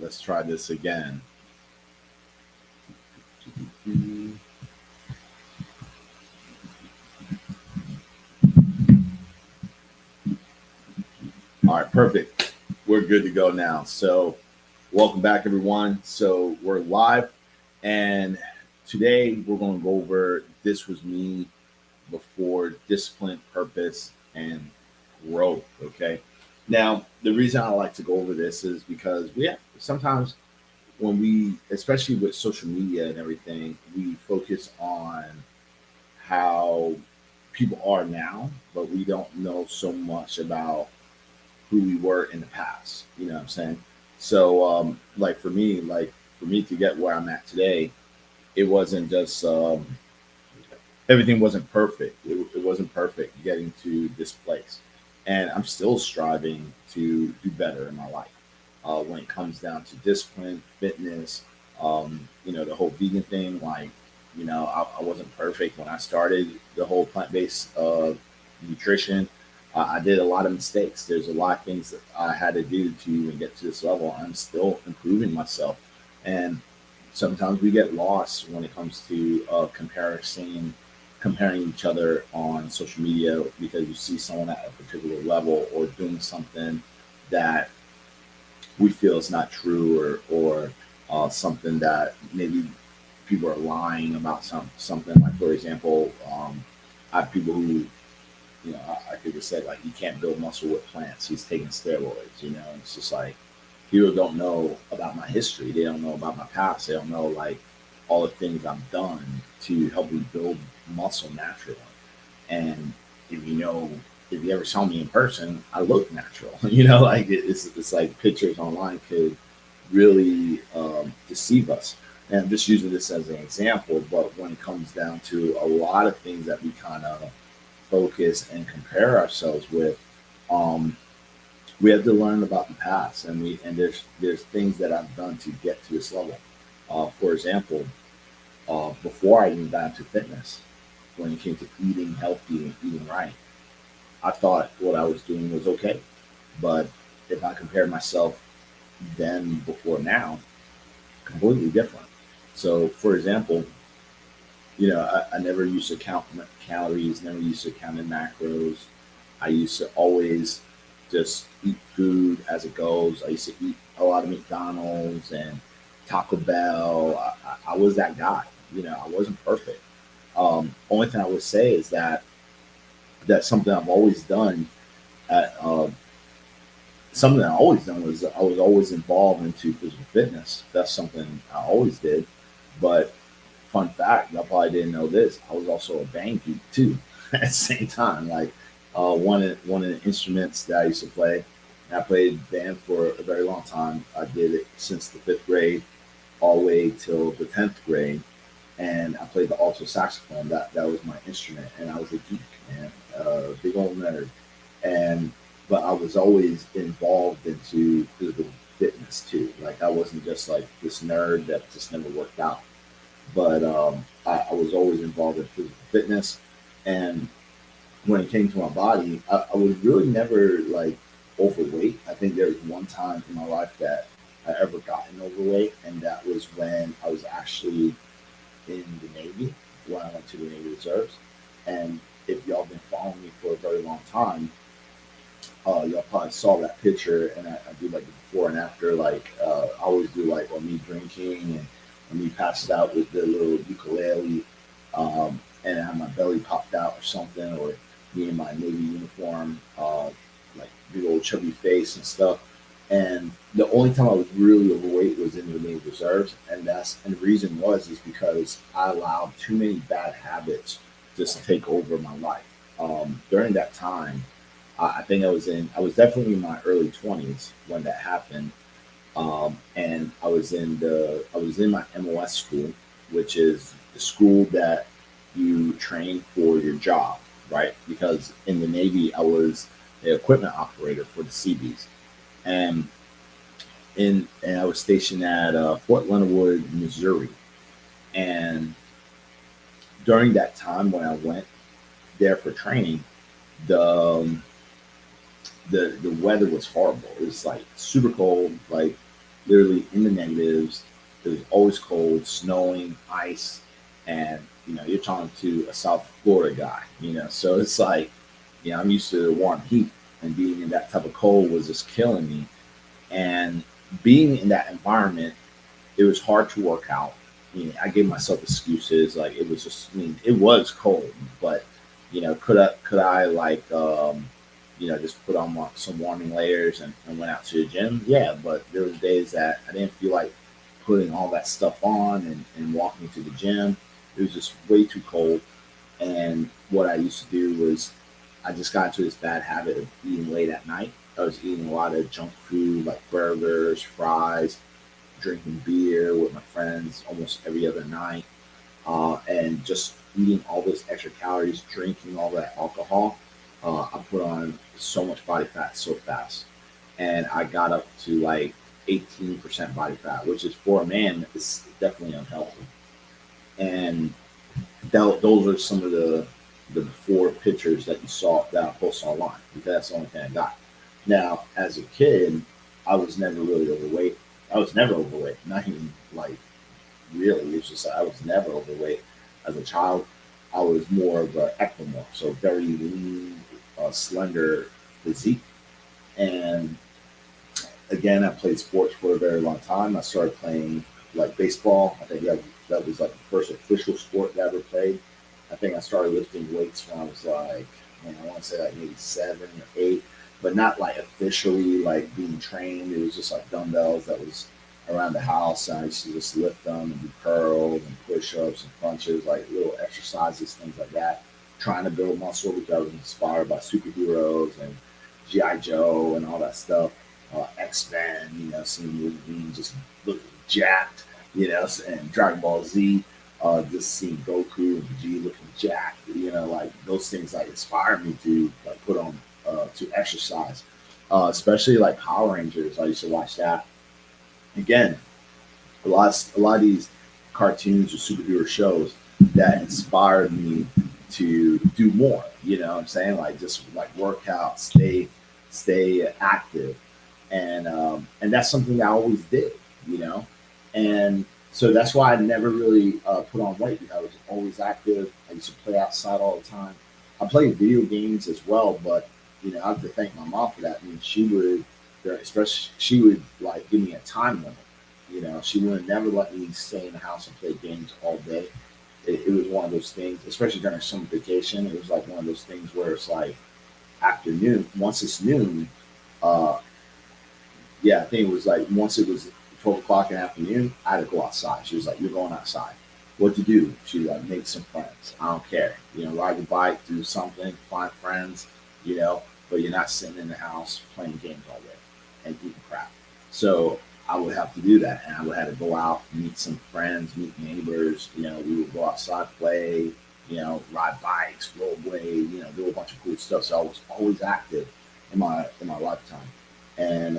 let's try this again. All right, perfect. We're good to go now. So, welcome back, everyone. So, we're live, and today we're going to go over This Was Me before discipline, purpose, and growth. Okay. Now, the reason I like to go over this is because we have sometimes when we, especially with social media and everything, we focus on how people are now, but we don't know so much about who we were in the past. You know what I'm saying? So, for me to get where I'm at today, it wasn't just everything wasn't perfect. It wasn't perfect getting to this place, and I'm still striving to do better in my life. When it comes down to discipline, fitness, the whole vegan thing, I wasn't perfect when I started the whole plant-based nutrition. I did a lot of mistakes. There's a lot of things that I had to do to even get to this level. I'm still improving myself, and sometimes we get lost when it comes to comparing each other on social media because you see someone at a particular level or doing something that we feel is not true or something that maybe people are lying about something like, for example, I have people who, I could just say like you can't build muscle with plants. He's taking steroids, and it's just like people don't know about my history. They don't know about my past. They don't know like all the things I've done to help me build muscle naturally. And if you know, if you ever saw me in person, I look natural. Like it's like pictures online could really deceive us. And I'm just using this as an example, but when it comes down to a lot of things that we kind of focus and compare ourselves with, um, we have to learn about the past, and there's things that I've done to get to this level. For example, before I even got into fitness, when it came to eating healthy and eating right, I thought what I was doing was okay. But if I compare myself then before now, completely different. So, for example, I never used to count calories, never used to count in macros. I used to always just eat food as it goes. I used to eat a lot of McDonald's and Taco Bell. I was that guy. I wasn't perfect. Only thing I would say is that that's something I've always done. At, something I always done was I was always involved into physical fitness. That's something I always did. But fun fact, y'all probably didn't know this. I was also a band geek too at the same time. Like one of the instruments that I used to play. And I played band for a very long time. I did it since the fifth grade all the way till the 10th grade, and I played the alto saxophone. That was my instrument, and I was a geek, man, big old nerd. And but I was always involved into physical fitness too. Like I wasn't just like this nerd that just never worked out, but I was always involved in physical fitness. And when it came to my body, I was really never like overweight. I think there was one time in my life that I ever gotten overweight, and that was when I was actually in the Navy, when I went to the Navy Reserves. And if y'all been following me for a very long time, y'all probably saw that picture, and I do like the before and after. Like I always do like on me drinking and me passed out with the little ukulele, and I had my belly popped out or something, or me in my Navy uniform, like big old chubby face and stuff. And the only time I was really overweight was in the Navy Reserves, and the reason was is because I allowed too many bad habits just to take over my life. During that time, I think I was definitely in my early 20s when that happened, and I was in my MOS school, which is the school that you train for your job, right? Because in the Navy, I was the equipment operator for the Seabees, and and I was stationed at Fort Leonard Wood, Missouri, and during that time when I went there for training, the the weather was horrible. It was like super cold. Like literally in the negatives. It was always cold, snowing, ice, and you're talking to a South Florida guy. So it's like, I'm used to warm heat, and being in that type of cold was just killing me. And being in that environment, it was hard to work out. I gave myself excuses, like it was just, it was cold, but could I like just put on some warming layers and went out to the gym? Yeah, but there was days that I didn't feel like putting all that stuff on and walking to the gym. It was just way too cold. And what I used to do was I just got into this bad habit of eating late at night. I was eating a lot of junk food like burgers, fries, drinking beer with my friends almost every other night, and just eating all those extra calories, drinking all that alcohol. I put on so much body fat so fast, and I got up to like 18% body fat, which is for a man is definitely unhealthy. And those are some of the before pictures that you saw that I posted online, because that's the only thing I got. Now, as a kid, I was never really overweight. I was never overweight, not even like really. It's just I was never overweight. As a child, I was more of an ectomorph, so very lean, slender physique. And again, I played sports for a very long time. I started playing like baseball. I think that was like the first official sport that I ever played. I think I started lifting weights when I was like, man, I want to say like maybe 7 or 8, but not like officially like being trained. It was just like dumbbells that was around the house. And I used to just lift them and do curls and push-ups and punches, like little exercises, things like that. Trying to build muscle because I was inspired by superheroes and GI Joe and all that stuff. X Men, seeing Wolverine just looking jacked, and Dragon Ball Z, just seeing Goku and Vegeta looking jacked, like those things like inspire me to like put on to exercise, especially like Power Rangers. I used to watch that again. A lot of these cartoons or superhero shows that inspired me to do more. You know what I'm saying? Like just like work out, stay active, and that's something that I always did. You know, and so that's why I never really put on weight, because I was always active. I used to play outside all the time. I played video games as well, but I have to thank my mom for that. I mean, especially she would like give me a time limit. She would never let me stay in the house and play games all day. It was one of those things, especially during summer vacation. It was like one of those things where it's like afternoon. Once it's noon, uh, yeah, I think it was like once it was 12 o'clock in the afternoon, I had to go outside. She was like, "You're going outside. What to do?" She was like, "Make some friends. I don't care. Ride your bike, do something, find friends. But you're not sitting in the house playing games all day and eating crap." So I would have to do that, and I would have to go out, meet some friends, meet neighbors. We would go outside, play. Ride bikes, rollerblade. Do a bunch of cool stuff. So I was always active in my lifetime. And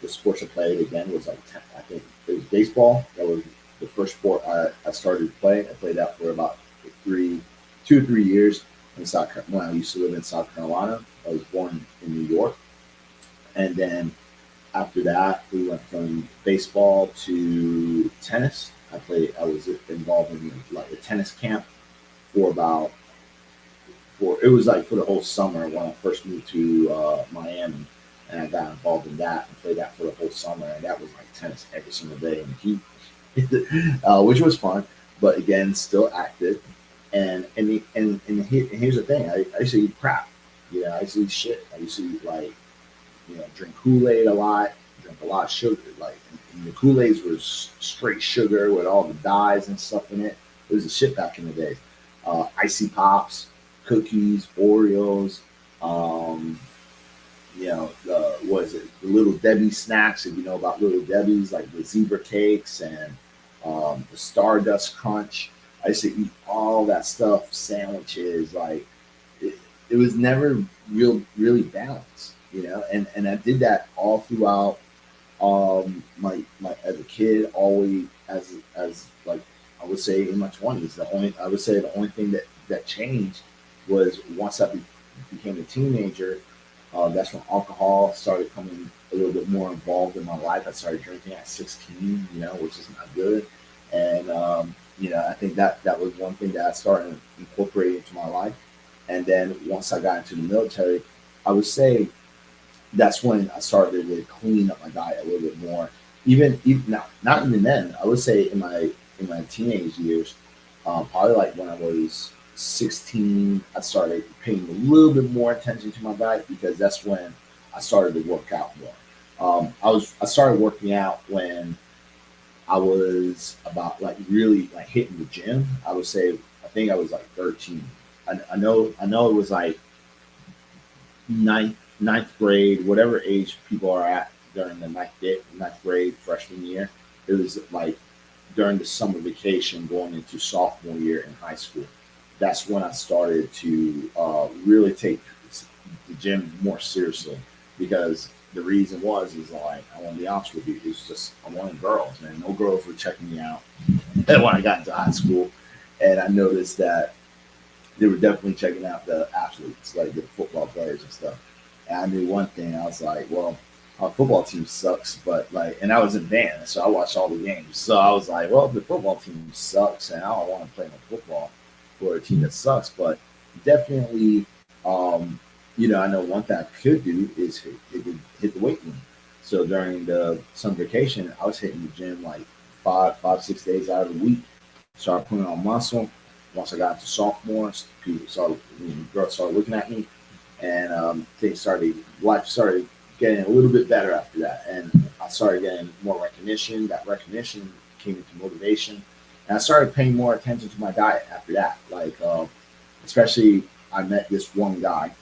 the sports I played again was like I think it was baseball. That was the first sport I started to play. I played that for about 2 or 3 years in when I used to live in South Carolina. I was born in New York, and then after that, we went from baseball to tennis. I was involved in like a tennis camp for about it was like for the whole summer when I first moved to Miami, and I got involved in that and played that for the whole summer, and that was like tennis every single day in the heat, which was fun. But again, still active. And here's the thing: I used to eat crap. I used to eat shit. I used to eat like drink Kool Aid a lot, drink a lot of sugar. Like and the Kool Aids was straight sugar with all the dyes and stuff in it. It was the shit back in the day. Icy pops, cookies, Oreos, um, what is it? The Little Debbie snacks, if you know about Little Debbie's, like the zebra cakes and the Stardust Crunch. I used to eat all that stuff, sandwiches. Like it was never really balanced, And I did that all throughout my as a kid, always as like I would say in my 20s. I would say the only thing that changed was once I became a teenager. That's when alcohol started coming a little bit more involved in my life. I started drinking at 16, which is not good. And I think that was one thing that I started incorporating into my life. And then once I got into the military, I would say that's when I started to clean up my diet a little bit more. Even not even then. I would say in my teenage years, probably like when I was 16, I started paying a little bit more attention to my diet because that's when I started to work out more. I started working out when I was about like really like hitting the gym. I would say I think I was like 13. I know it was like ninth grade, whatever age people are at during the ninth grade freshman year. It was like during the summer vacation going into sophomore year in high school. That's when I started to really take the gym more seriously because the reason is like I want to be honest with you, it's just I wanted girls, man. No girls were checking me out. And when I got into high school, and I noticed that they were definitely checking out the athletes, like the football players and stuff. And I knew one thing. I was like, well, our football team sucks, but like, and I was in band, so I watched all the games. So I was like, well, the football team sucks, and I don't want to play no football for a team that sucks. But definitely, I know one thing I could do is hit the weight room. So during the summer vacation, I was hitting the gym like 6 days out of the week. Started putting on muscle. Once I got into sophomores, girls started looking at me, and life started getting a little bit better after that. And I started getting more recognition. That recognition came into motivation, and I started paying more attention to my diet after that. Like, especially, I met this one guy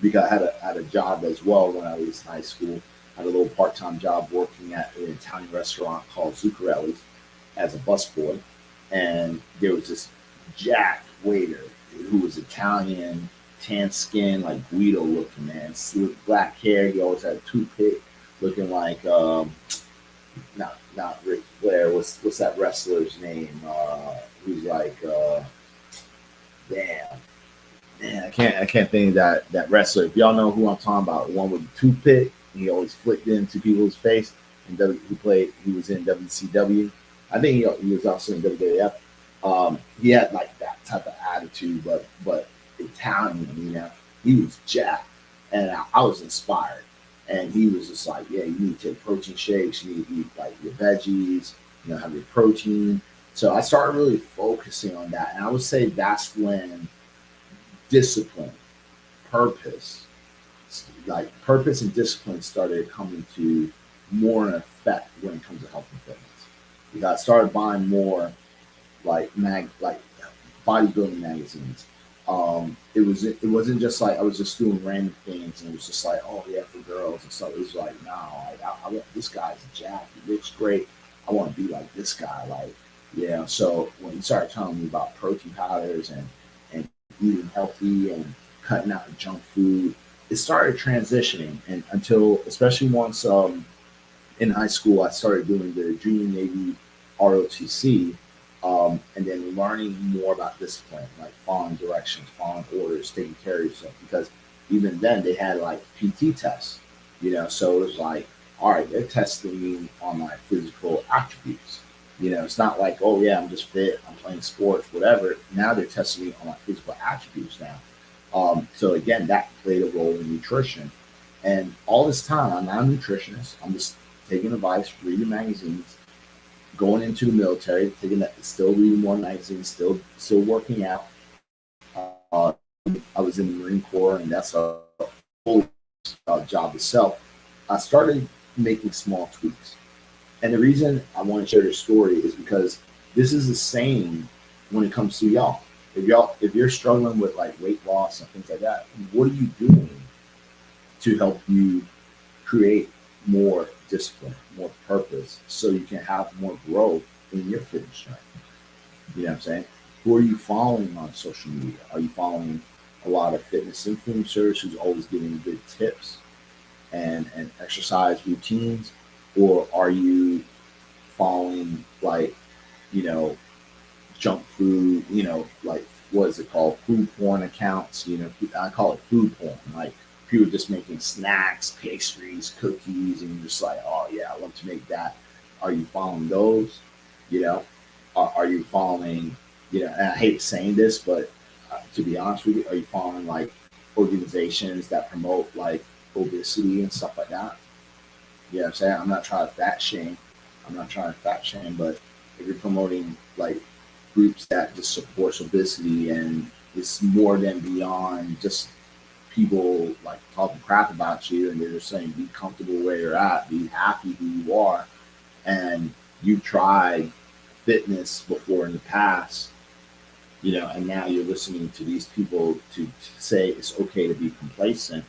because I had a job as well when I was in high school. I had a little part-time job working at an Italian restaurant called Zuccarelli's as a busboy, and there was this jacked waiter who was Italian, tan skin, like Guido looking, man, slick black hair. He always had a toothpick, looking like not Ric Flair. What's that wrestler's name? Who's like damn. Man, I can't think of that wrestler. If y'all know who I'm talking about, the one with the toothpick, he always flicked it into people's face. And he was in WCW. I think he was also in WWF. He had like that type of attitude, but Italian, he was jacked, and I was inspired. And he was just like, yeah, you need to take protein shakes, you need to eat like your veggies, have your protein. So I started really focusing on that, and I would say that's when discipline, purpose, purpose and discipline started coming to more in effect when it comes to health and fitness. Because I started buying more like bodybuilding magazines. It wasn't just like I was just doing random things and it was just like, oh yeah, for girls and stuff. It was like, no, I want this guy's jacked, he looks great. I want to be like this guy, like So when he started telling me about protein powders and eating healthy and cutting out the junk food, it started transitioning, and until especially once in high school, I started doing the Junior Navy ROTC, and then learning more about discipline, like following directions, following orders, taking care of yourself. Because even then, they had like PT tests, So it was like, all right, they're testing me on my physical attributes. It's not like, oh yeah, I'm just fit, I'm playing sports, whatever. Now they're testing me on my physical attributes now. So again, that played a role in nutrition. And all this time, I'm not a nutritionist. I'm just taking advice, reading magazines, going into the military, taking that, still reading more magazines, still working out. Uh, I was in the Marine Corps, and that's a full job itself. I started making small tweaks, and the reason I want to share this story is because this is the same when it comes to y'all. If you're struggling with like weight loss and things like that, what are you doing to help you create more discipline, more purpose, so you can have more growth in your fitness journey? You know what I'm saying? Who are you following on social media? Are you following a lot of fitness influencers who's always giving good tips and exercise routines? Or are you following like, you know, junk food, like what is it called? Food porn accounts, I call it food porn, like people just making snacks, pastries, cookies, and you're just like, oh yeah, I love to make that. Are you following those? You know, are you following? You know, and I hate saying this, but to be honest with you, are you following like organizations that promote like obesity and stuff like that? You know what I'm saying? I'm not trying to fat shame. I'm not trying to fat shame, but if you're promoting like groups that just supports obesity and it's more than beyond just people like talking crap about you and they're just saying be comfortable where you're at, be happy who you are, and you've tried fitness before in the past, you know, and now you're listening to these people to say it's okay to be complacent.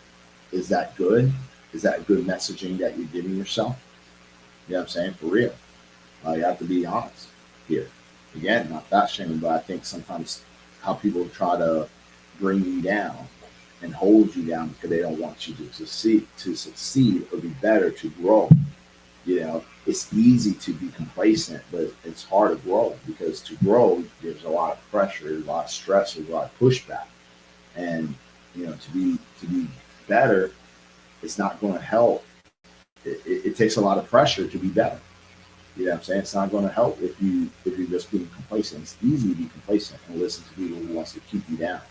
Is that good? Is that good messaging that you're giving yourself? You know what I'm saying? For real. You have to be honest here. Again, not fat shaming, but I think sometimes how people try to bring you down and hold you down because they don't want you to succeed or be better, to grow. You know, it's easy to be complacent, but it's hard to grow because to grow, there's a lot of pressure, a lot of stress, a lot of pushback. And, you know, to be better, it's not going to help. It takes a lot of pressure to be better. You know what I'm saying? It's not going to help if you're just being complacent. It's easy to be complacent and listen to people who wants to keep you down.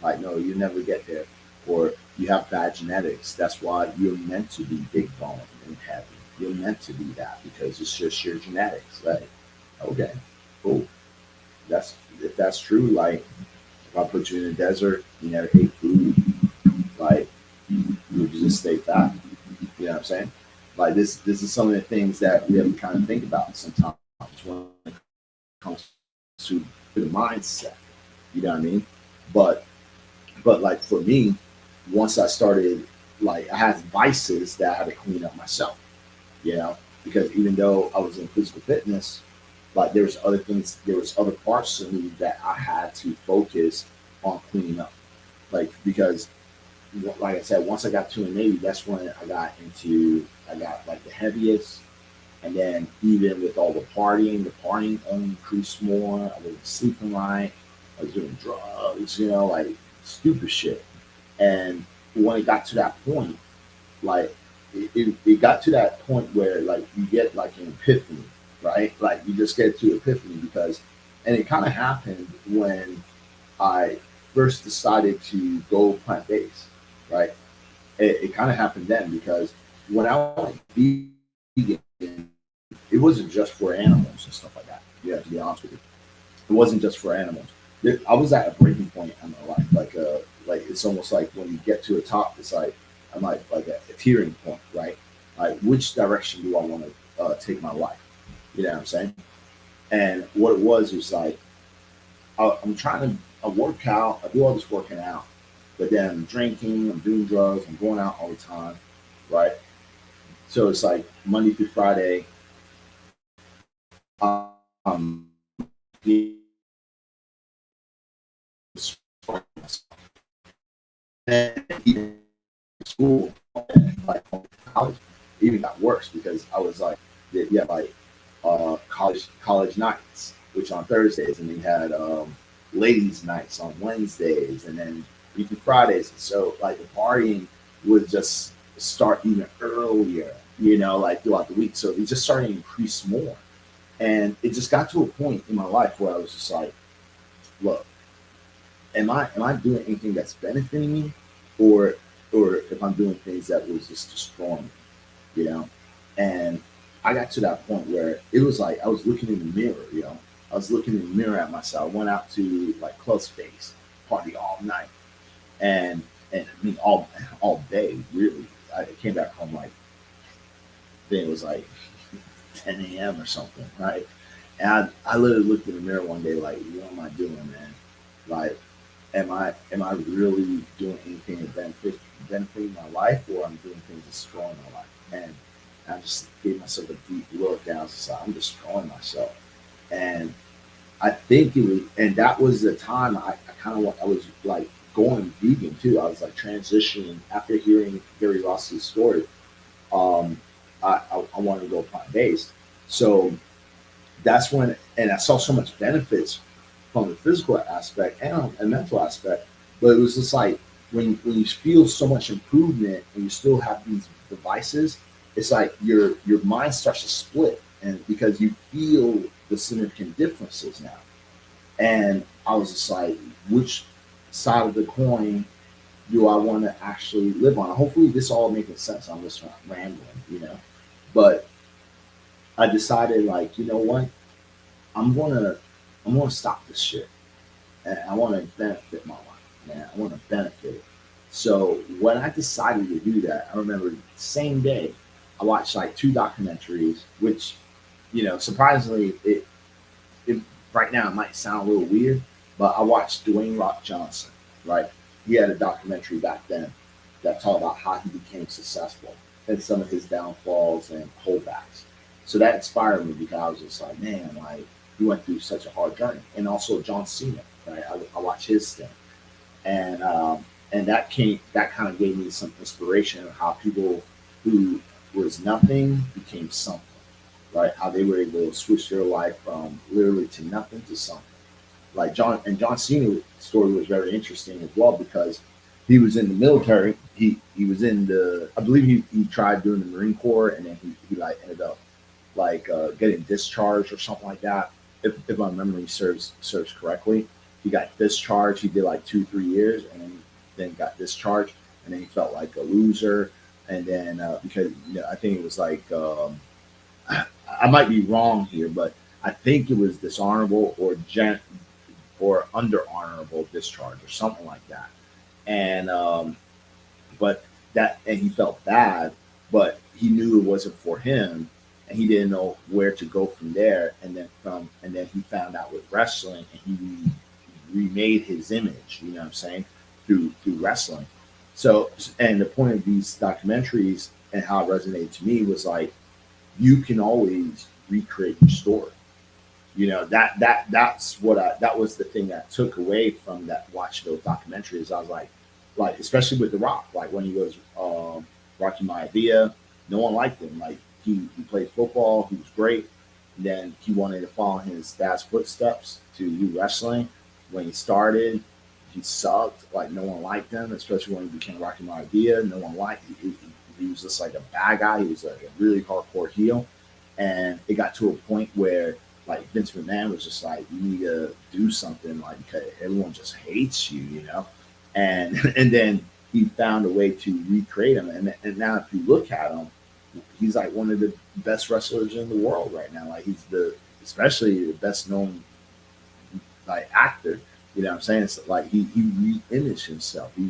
Like, no, you never get there, or you have bad genetics. That's why you're meant to be big bone and heavy. You're meant to be that because it's just your genetics. Like, okay, cool. That's if that's true. Like, if I put you in the desert, you never ate food. Like, you would just stay fat. You know what I'm saying? Like this is some of the things that we have to kind of think about sometimes when it comes to the mindset. You know what I mean? But like for me, once I started, like I had vices that I had to clean up myself. You know, because even though I was in physical fitness, like there was other things, there was other parts of me that I had to focus on cleaning up. Like because like I said, once I got to a Navy, that's when I got like the heaviest. And then even with all the partying only increased more. I wasn't sleeping right. I was doing drugs, you know, like stupid shit. And when it got to that point, like it got to that point where like you get like an epiphany, right? Like you just get to epiphany because, and it kind of happened when I first decided to go plant based, right? It kind of happened then because when I went vegan, it wasn't just for animals and stuff like that. Yeah, to be honest with you, it wasn't just for animals. I was at a breaking point in my life, like it's almost like when you get to the top, it's like I'm like a teetering point, right? Like which direction do I want to take my life? You know what I'm saying? And what it was like I'm trying to I work out, I do all this working out, but then I'm drinking, I'm doing drugs, I'm going out all the time, right? So it's like Monday through Friday, um, and even school, like college, even got worse because I was like, yeah, like college nights, which on Thursdays, and we had ladies' nights on Wednesdays, and then weekly Fridays. So like the partying would just start even earlier, you know, like throughout the week. So it just started to increase more, and it just got to a point in my life where I was just like, look, am I doing anything that's benefiting me, or if I'm doing things that was just destroying me, you know? And I got to that point where it was like I was looking in the mirror, you know. I was looking in the mirror at myself. I went out to like club space, party all night, and I mean all day really. I came back home like then it was like 10 a.m. or something, right? And I literally looked in the mirror one day like, what am I doing, man? Like, am I really doing anything that benefiting my life, or I'm doing things destroying my life? And I just gave myself a deep look, and I was just like, I'm destroying myself. And I think it was, and that was the time I kind of I was like going vegan too. I was like transitioning after hearing Gary Ross's story. Um, I wanted to go plant based, so that's when, and I saw so much benefits from the physical aspect and a mental aspect. But it was just like when you feel so much improvement and you still have these devices, it's like your mind starts to split, and because you feel the significant differences now. And I was just like, which side of the coin do I want to actually live on? Hopefully, this all making sense. I'm just rambling. But I decided, like, you know what? I'm gonna I'm gonna stop this shit, and I want to benefit my life, man. I want to benefit it. So when I decided to do that, I remember the same day I watched like two documentaries, which surprisingly, it right now it might sound a little weird, but I watched Dwayne Rock Johnson. Right, he had a documentary back then that talked about how he became successful and some of his downfalls and holdbacks. So that inspired me because I was just like, man, like he went through such a hard journey. And also John Cena, right? I watched his thing, and that kind of gave me some inspiration of how people who was nothing became something, right? How they were able to switch their life from literally to nothing to something. Like John Cena's story was very interesting as well because he was in the military. He was in the I believe he tried doing the Marine Corps, and then he like ended up like getting discharged or something like that. If my memory serves correctly, he got discharged. He did like 2 3 years, and then got discharged, and then he felt like a loser. And then because I think it was like I might be wrong here, but I think it was dishonorable or under honorable discharge or something like that. And but and he felt bad, but he knew it wasn't for him, and he didn't know where to go from there. And then he found out with wrestling, and he remade his image. You know what I'm saying, through wrestling. So, and the point of these documentaries and how it resonated to me was like you can always recreate your story. That was the thing that I took away from that watch those documentaries. I was like especially with The Rock, like when he was Rocky Maivia, no one liked him. Like he played football, he was great. And then he wanted to follow in his dad's footsteps to do wrestling. When he started, he sucked. Like no one liked him, especially when he became Rocky Maivia. No one liked him. He was just like a bad guy. He was like a really hardcore heel, and it got to a point where like Vince McMahon was just like, you need to do something, like because everyone just hates you. And and then he found a way to recreate him, and now if you look at him, he's like one of the best wrestlers in the world right now. Like he's especially the best known like actor. You know what I'm saying? It's like he re-imaged himself. He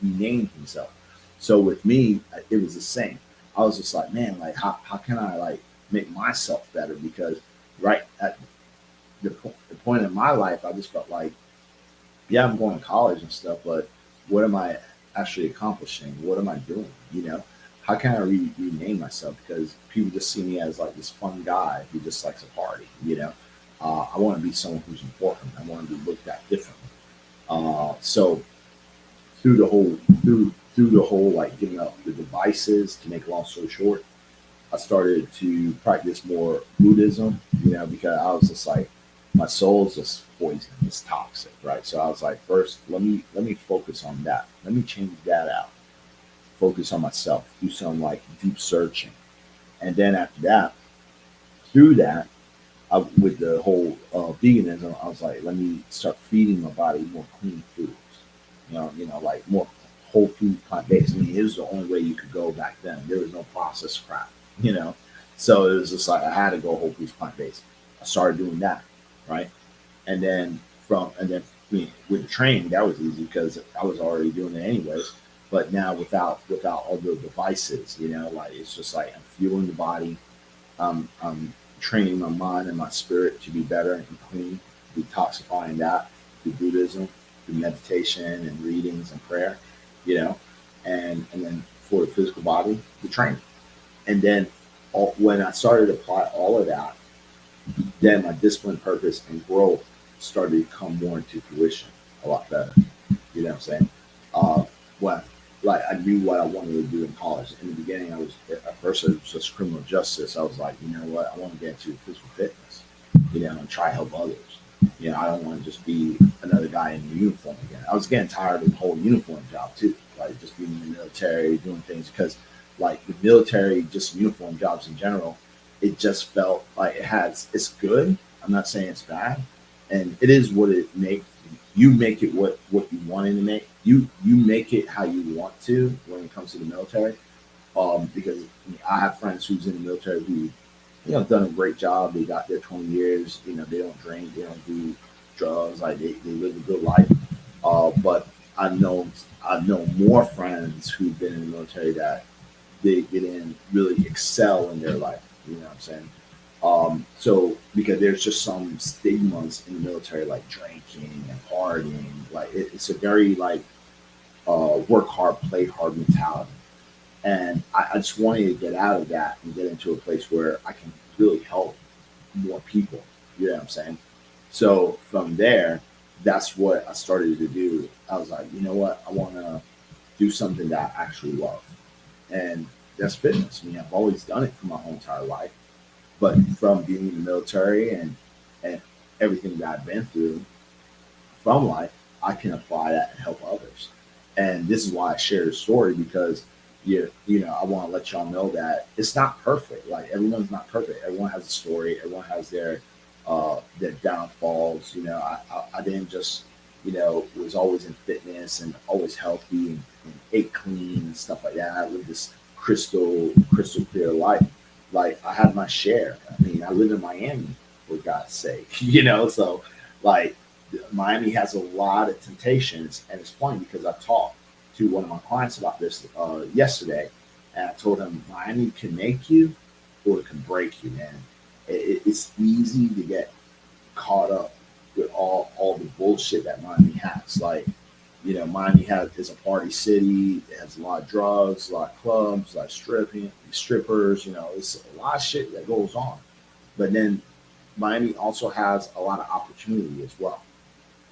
named himself. So with me, it was the same. I was just like, man, like how can I like make myself better? Because right at the point in my life, I just felt like, yeah, I'm going to college and stuff, but what am I actually accomplishing? What am I doing? How can I rename myself? Because people just see me as like this fun guy who just likes a party. I want to be someone who's important. I want to be looked at differently. So through the whole through the whole like giving up the devices, to make a long story short, I started to practice more Buddhism, because I was just like, my soul's just poison, it's toxic, right? So I was like, first, let me focus on that. Let me change that out. Focus on myself. Do some like deep searching, and then after that, through that, with the whole veganism, I was like, let me start feeding my body more clean foods. Like more whole food, plant based. I mean, it was the only way you could go back then. There was no processed crap. You know, so it was just like I had to go whole foods, plant based. I started doing that, right? And then with the training, that was easy because I was already doing it anyways. But now without all the devices, like it's just like I'm fueling the body. I'm training my mind and my spirit to be better and clean, detoxifying that through Buddhism, through meditation and readings and prayer, you know, and then for the physical body, the training. And then when I started to apply all of that, then my discipline, purpose, and growth started to come more into fruition a lot better. You know what I'm saying? When like I knew what I wanted to do in college. In the beginning, at first it was just criminal justice. I was like, you know what, I want to get into physical fitness, and try to help others. You know, I don't want to just be another guy in the uniform again. I was getting tired of the whole uniform job too, like just being in the military, doing things because, like the military, just uniform jobs in general, it just felt like it's good. I'm not saying it's bad, and it is what it makes. You make it what you want it to make. You make it how you want to when it comes to the military. Because I, mean, I have friends who's in the military who done a great job. They got there 20 years. They don't drink, they don't do drugs. Like they live a good life. But I know more friends who've been in the military that they get in really excel in their life. You know what I'm saying? So because there's just some stigmas in the military like drinking and partying. Like it's a very like work hard, play hard mentality. And I just wanted to get out of that and get into a place where I can really help more people. You know what I'm saying? So from there, that's what I started to do. I was like, you know what? I want to do something that I actually love. And that's fitness. I mean, I've always done it for my whole entire life. But from being in the military and everything that I've been through from life, I can apply that and help others. And this is why I share the story because I want to let y'all know that it's not perfect. Like everyone's not perfect. Everyone has a story. Everyone has their downfalls. I didn't just was always in fitness and always healthy and ate clean and stuff like that. I lived this crystal clear life. Like I had my share. I mean, I live in Miami for God's sake. So like Miami has a lot of temptations, and it's funny because I talked to one of my clients about this yesterday, and I told him Miami can make you or it can break you, man. It's easy to get caught up with all the bullshit that Miami has. Like, Miami is a party city. It has a lot of drugs, a lot of clubs, a lot of strippers. It's a lot of shit that goes on. But then Miami also has a lot of opportunity as well.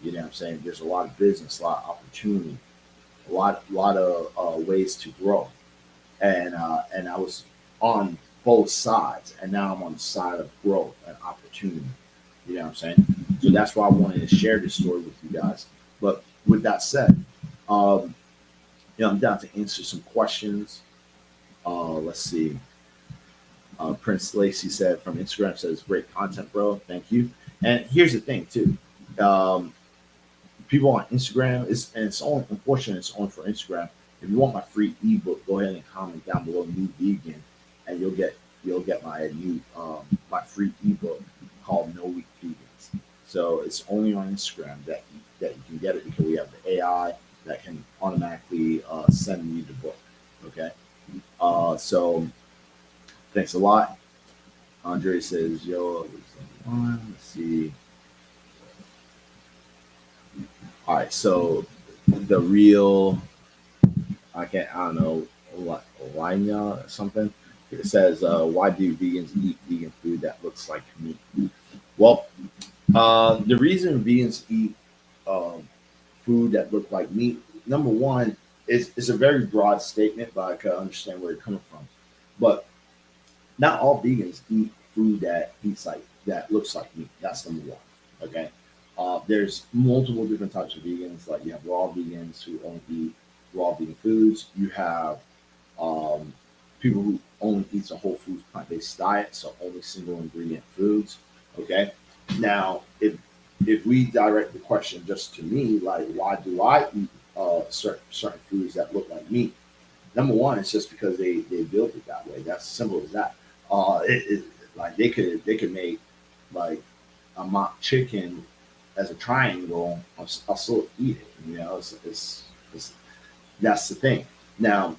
You know what I'm saying? There's a lot of business, a lot of opportunity, a lot of ways to grow. And I was on both sides, and now I'm on the side of growth and opportunity. You know what I'm saying? So that's why I wanted to share this story with you guys. But with that said, um, I'm down to answer some questions. Let's see. Prince Lacey said from Instagram says great content, bro. Thank you. And here's the thing too. Um, People on Instagram it's only unfortunate it's only for Instagram. If you want my free ebook, go ahead and comment down below new vegan, and you'll get my new my free ebook called No Weak Vegans. So it's only on Instagram that you can get it because we have the AI that can automatically send you the book. Okay. So thanks a lot. Andre says, yo, let's see. All right, so the real, I don't know, Lina or something. It says, why do vegans eat vegan food that looks like meat? Well, the reason vegans eat um, food that look like meat, number one, is a very broad statement, but I can understand where you're coming from. But not all vegans eat food that looks like meat. That's number one. Okay. There's multiple different types of vegans. Like you have raw vegans who only eat raw vegan foods. You have um, people who only eats a whole foods plant-based diet, so only single ingredient foods. Okay. Now, if we direct the question just to me, like why do I eat certain foods that look like meat? Number one, it's just because they built it that way. That's simple as that. Like they could make like a mock chicken as a triangle. I'll still eat it. It's that's the thing. Now,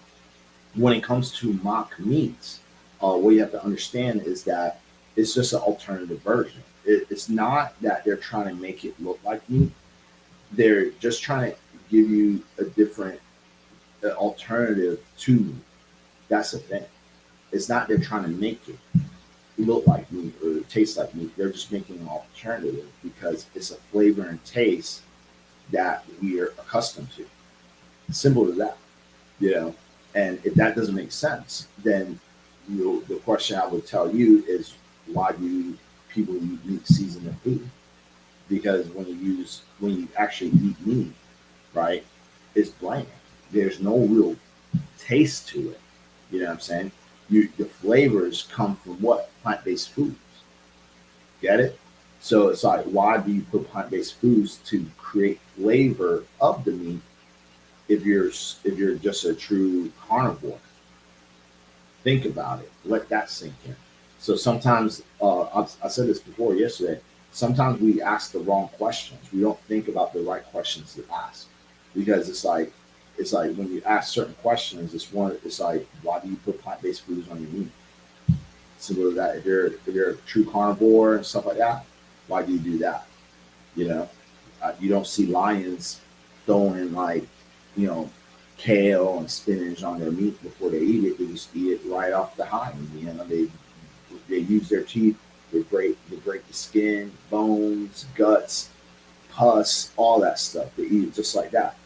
when it comes to mock meats, what you have to understand is that it's just an alternative version. It's not that they're trying to make it look like meat. They're just trying to give you a different alternative to meat. That's the thing. It's not they're trying to make it look like meat or taste like meat. They're just making an alternative because it's a flavor and taste that we're accustomed to. Simple as that, you know. And if that doesn't make sense, then the question I would tell you is why do people eat meat seasoned in food? because when you actually eat meat, right, it's bland. There's no real taste to it. You know what I'm saying? The flavors come from what? Plant-based foods. Get it? So it's like, why do you put plant-based foods to create flavor of the meat if you're just a true carnivore? Think about it. Let that sink in. So sometimes, I said this before yesterday. Sometimes we ask the wrong questions. We don't think about the right questions to ask, because it's like when you ask certain questions, it's like, why do you put plant based foods on your meat? Similar to that, if you're a true carnivore and stuff like that, why do you do that? You know, you don't see lions throwing like, you know, kale and spinach on their meat before they eat it. They just eat it right off the hind. You know, they use their teeth. They break the skin, bones, guts, pus, all that stuff. They eat it just like that.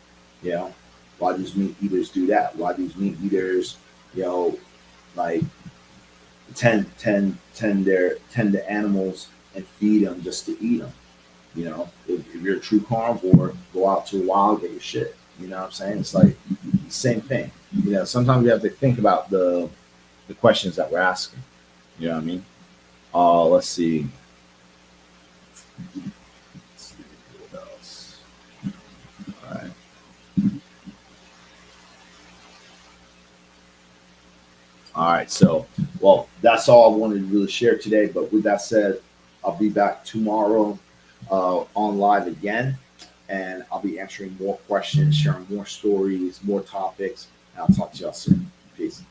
You know, why do these meat eaters do that? Why do these meat eaters, you know, like tend the animals and feed them just to eat them? You know, if you're a true carnivore, go out to the wild, get your shit. You know what I'm saying? It's like the same thing. You know, sometimes we have to think about the questions that we're asking. You know what I mean? Let's see. Let's see what else. All right. All right. So, well, that's all I wanted to really share today. But with that said, I'll be back tomorrow on live again, and I'll be answering more questions, sharing more stories, more topics. And I'll talk to y'all soon. Peace.